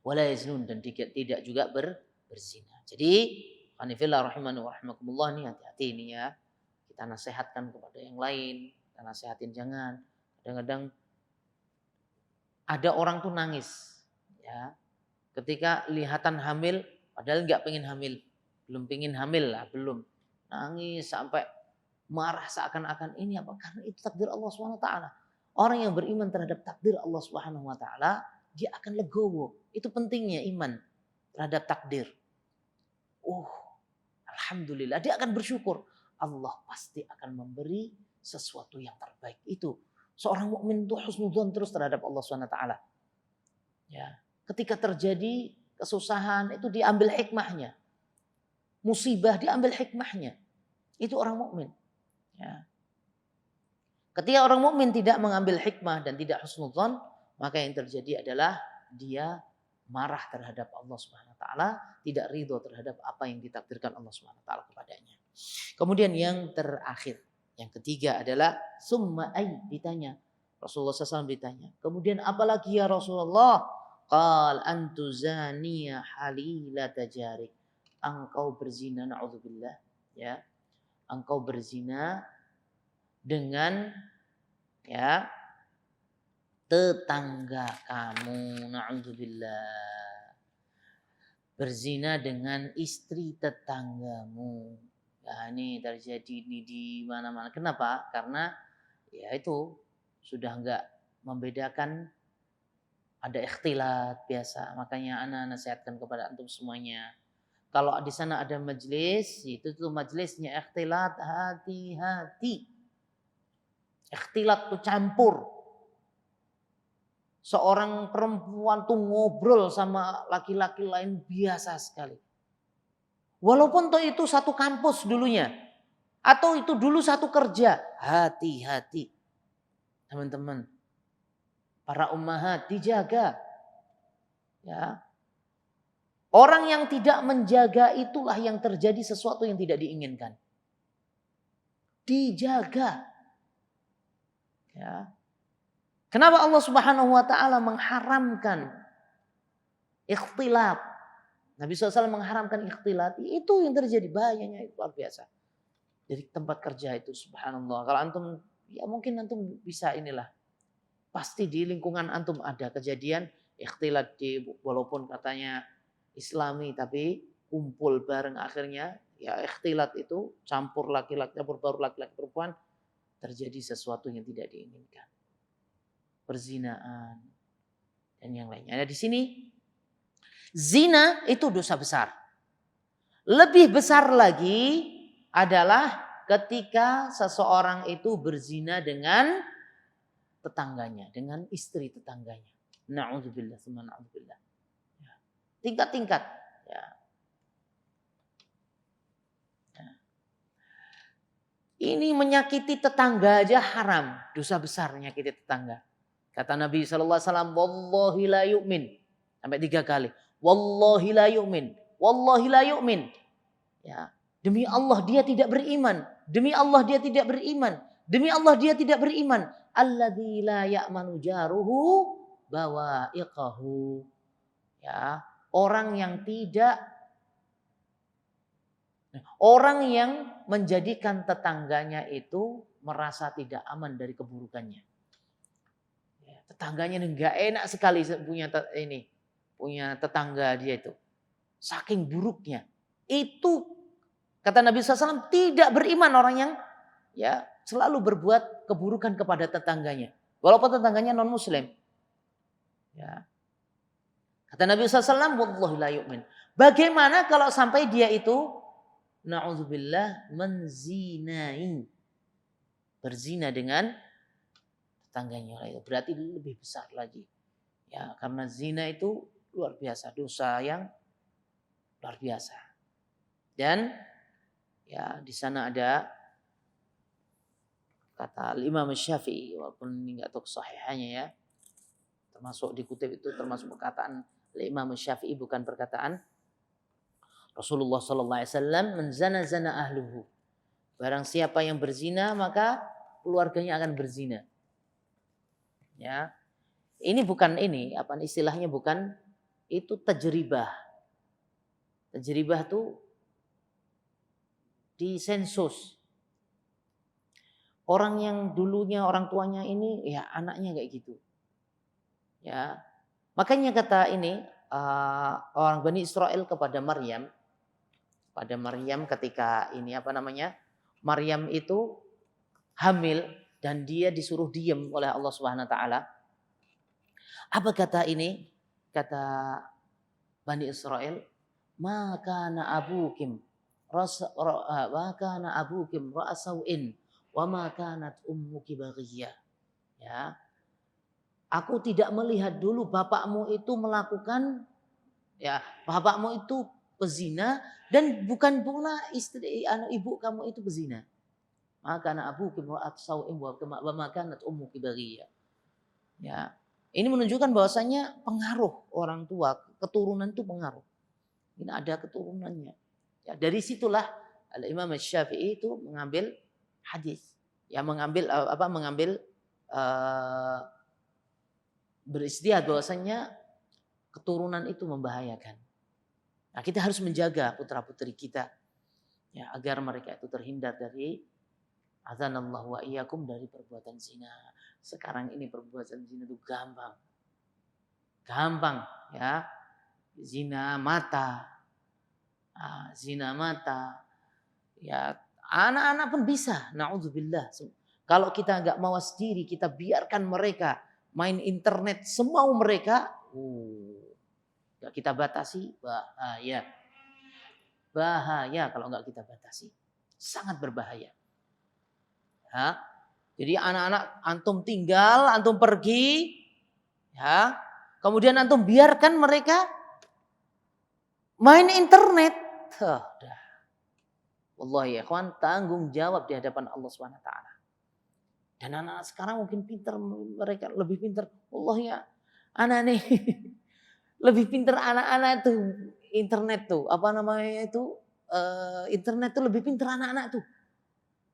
Wa la yaznun, dan tidak juga berzina. Jadi, qanifillah rahimani wa rahimakumullah, nih hati-hati nih ya. Kita nasihatkan kepada yang lain, kita nasihatin jangan. Kadang-kadang ada orang tuh nangis, ya. Ketika lihatan hamil, padahal nggak pengen hamil, belum. Nangis sampai marah seakan-akan ini apa? Karena itu takdir Allah Subhanahu wa taala. Orang yang beriman terhadap takdir Allah Subhanahu wa taala, dia akan legowo. Itu pentingnya iman terhadap takdir. Alhamdulillah, dia akan bersyukur. Allah pasti akan memberi sesuatu yang terbaik. Itu seorang mukmin itu husnudzon terus terhadap Allah Subhanahu wa taala. Ya, ketika terjadi kesusahan itu diambil hikmahnya. Musibah diambil hikmahnya. Itu orang mukmin. Ya. Ketika orang mukmin tidak mengambil hikmah dan tidak husnudzon, maka yang terjadi adalah dia marah terhadap Allah Subhanahu wa taala, tidak ridho terhadap apa yang ditakdirkan Allah Subhanahu wa taala kepadanya. Kemudian yang terakhir, yang ketiga adalah summa ay, ditanya. Rasulullah SAW ditanya, kemudian apalagi ya Rasulullah? Qal antuzaniya halilata jarik. Engkau berzina, naudzubillah, ya. Engkau berzina dengan, ya, tetangga kamu, na'udzubillah. Berzina dengan istri tetanggamu. Nah, ini terjadi ini di mana-mana. Kenapa? Karena ya itu sudah enggak membedakan, ada ikhtilat biasa. Makanya ana nasihatkan kepada antum semuanya. Kalau di sana ada majelis, itu tuh majelisnya ikhtilat, hati-hati. Ikhtilat tuh campur. Seorang perempuan tuh ngobrol sama laki-laki lain biasa sekali. Walaupun tuh itu satu kampus dulunya. Atau itu dulu satu kerja. Hati-hati. Teman-teman. Para ummahat dijaga. Ya. Orang yang tidak menjaga itulah yang terjadi sesuatu yang tidak diinginkan. Dijaga. Ya. Kenapa Allah Subhanahu wa taala mengharamkan ikhtilat? Nabi SAW mengharamkan ikhtilat. Itu yang terjadi, bahayanya itu luar biasa. Jadi tempat kerja itu subhanallah. Kalau antum, ya mungkin antum bisa inilah. Pasti di lingkungan antum ada kejadian ikhtilat, walaupun katanya Islami tapi kumpul bareng, akhirnya ya ikhtilat itu campur laki-laki, campur baur laki-laki perempuan, terjadi sesuatu yang tidak diinginkan. Perzinaan dan yang lainnya. Nah, di sini zina itu dosa besar. Lebih besar lagi adalah ketika seseorang itu berzina dengan tetangganya, dengan istri tetangganya. Na'udzubillah, summa na'udzubillah. Ya. Tingkat-tingkat. Ya. Ya. Ini menyakiti tetangga aja haram. Dosa besar menyakiti tetangga. Kata Nabi SAW, Wallahi la yu'min. Sampai 3 kali. Wallahi la yu'min. Wallahi la yu'min. Ya. Demi Allah dia tidak beriman. Demi Allah dia tidak beriman. Demi Allah dia tidak beriman. Alladzi la ya'manu jaruhu bawa'iqahu. Ya, orang yang menjadikan tetangganya itu merasa tidak aman dari keburukannya. Ya, tetangganya enggak enak sekali punya tetangga dia itu. Saking buruknya. Itu kata Nabi SAW, tidak beriman orang yang ya selalu berbuat keburukan kepada tetangganya. Walaupun tetangganya non-muslim. Ya. Kata Nabi SAW, Wallahi la yu'min. Bagaimana kalau sampai dia itu, na'udzubillah, menzinai. Berzina dengan tetangganya. Itu berarti lebih besar lagi. Ya, karena zina itu luar biasa. Dosa yang luar biasa. Dan ya di sana ada kata Imam Syafi'i, walaupun ini enggak tahu sahihannya ya. Termasuk dikutip itu termasuk perkataan Imam Syafi'i, bukan perkataan Rasulullah sallallahu alaihi wasallam, "Man zana zana ahluhu." Barang siapa yang berzina maka keluarganya akan berzina. Ya. Ini bukan istilahnya bukan itu tajribah. Tajribah itu di sensus. Orang yang dulunya orang tuanya ini ya anaknya kayak gitu. Ya. Makanya kata ini orang Bani Israel kepada Maryam ketika Maryam itu hamil dan dia disuruh diam oleh Allah Subhanahu wa taala. Apa kata ini? Kata Bani Israel, "Ma kana abukim ra'sau'in wa ma kanat ummuki baghiyah." Ya. Aku tidak melihat dulu bapakmu itu melakukan bapakmu itu pezina dan bukan pula ibu kamu itu pezina. Maka abukum ra'sau'in wa ma kanat ummuki baghiyah. Ya. Ini menunjukkan bahwasanya pengaruh orang tua, keturunan itu pengaruh. Ini ada keturunannya. Ya, dari situlah Imam Syafi'i itu mengambil hadis. Ya, mengambil beristihad bahwasanya keturunan itu membahayakan. Nah, kita harus menjaga putra-putri kita ya agar mereka itu terhindar dari azanallahu wa iyyakum dari perbuatan zina. Sekarang ini perbuatan zina itu gampang. Gampang ya. Zina mata. Zina mata. Ya, anak-anak pun bisa. Na'udzubillah. Kalau kita enggak mawas diri, kita biarkan mereka main internet semau mereka, enggak kita batasi, bahaya. Bahaya kalau enggak kita batasi. Sangat berbahaya. Ya. Jadi anak-anak antum tinggal, antum pergi, ya. Kemudian antum biarkan mereka main internet. Dah. Wallahi ya kawan, tanggung jawab di hadapan Allah Subhanahu wa taala. Dan anak-anak sekarang mungkin pintar, mereka lebih pintar. Wallahi ya, anak nih lebih pintar anak-anak itu internet tuh. Internet tuh lebih pintar anak-anak tuh.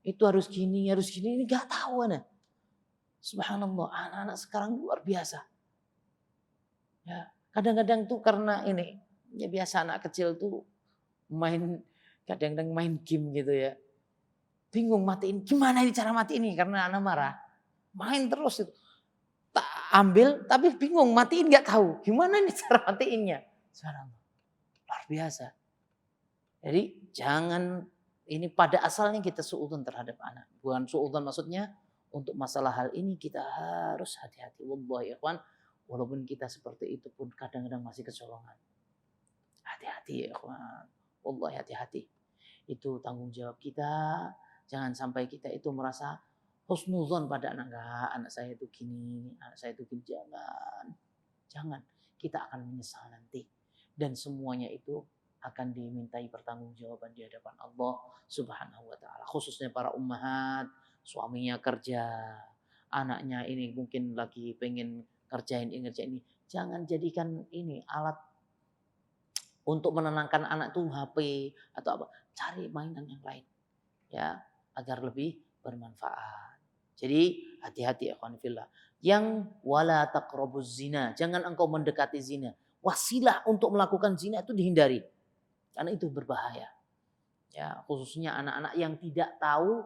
Itu harus gini, ini gak tahu anak. Subhanallah, anak-anak sekarang luar biasa. Ya, kadang-kadang tuh karena ini, ya biasa anak kecil tuh kadang-kadang main game gitu ya. Bingung matiin, gimana ini cara matiin ini karena anak marah. Main terus itu. Tak ambil tapi bingung matiin gak tahu. Gimana ini cara matiinnya? Subhanallah. Luar biasa. Jadi jangan ini pada asalnya kita suudzon terhadap anak. Bukan suudzon maksudnya untuk masalah hal ini kita harus hati-hati. Wallahi ikhwan, walaupun kita seperti itu pun kadang-kadang masih kecolongan. Hati-hati ya ikhwan. Wallahi hati-hati. Itu tanggung jawab kita Jangan sampai kita itu merasa husnuzon pada anak saya itu gini, anak saya itu gini. Jangan. Kita akan menyesal nanti. Dan semuanya itu akan dimintai pertanggungjawaban di hadapan Allah Subhanahu wa taala. Khususnya para ummahat, suaminya kerja, anaknya ini mungkin lagi pengen kerjain ini. Jangan jadikan ini alat untuk menenangkan anak tuh HP atau apa. Cari mainan yang lain. Ya, agar lebih bermanfaat. Jadi hati-hati ikhwan fillah. Yang wala taqrabuz zina, jangan engkau mendekati zina. Wasilah untuk melakukan zina itu dihindari. Karena itu berbahaya. Ya, khususnya anak-anak yang tidak tahu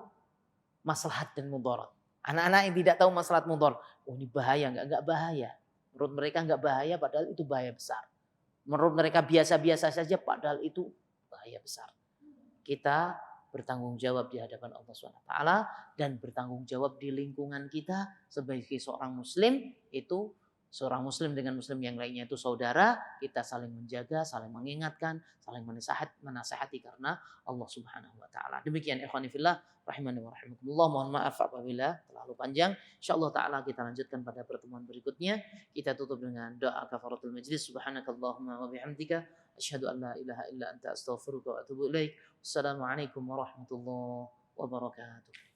maslahat dan mudarat. Anak-anak yang tidak tahu maslahat mudarat. Oh, ini bahaya, enggak bahaya. Menurut mereka enggak bahaya padahal itu bahaya besar. Menurut mereka biasa-biasa saja padahal itu bahaya besar. Kita bertanggung jawab di hadapan Allah SWT dan bertanggung jawab di lingkungan kita sebagai seorang muslim. Itu seorang muslim dengan muslim yang lainnya itu saudara, kita saling menjaga, saling mengingatkan, saling menasihati karena Allah Subhanahu wa taala. Demikian ikhwani fillah rahimani wa rahimakumullah. Mohon maaf apabila terlalu panjang. Insyaallah taala kita lanjutkan pada pertemuan berikutnya. Kita tutup dengan doa kafaratul majlis. Subhanakallahumma wa bihamdika asyhadu an la ilaha illa anta astaghfiruka wa atubu ilaik. Assalamualaikum warahmatullahi wabarakatuh.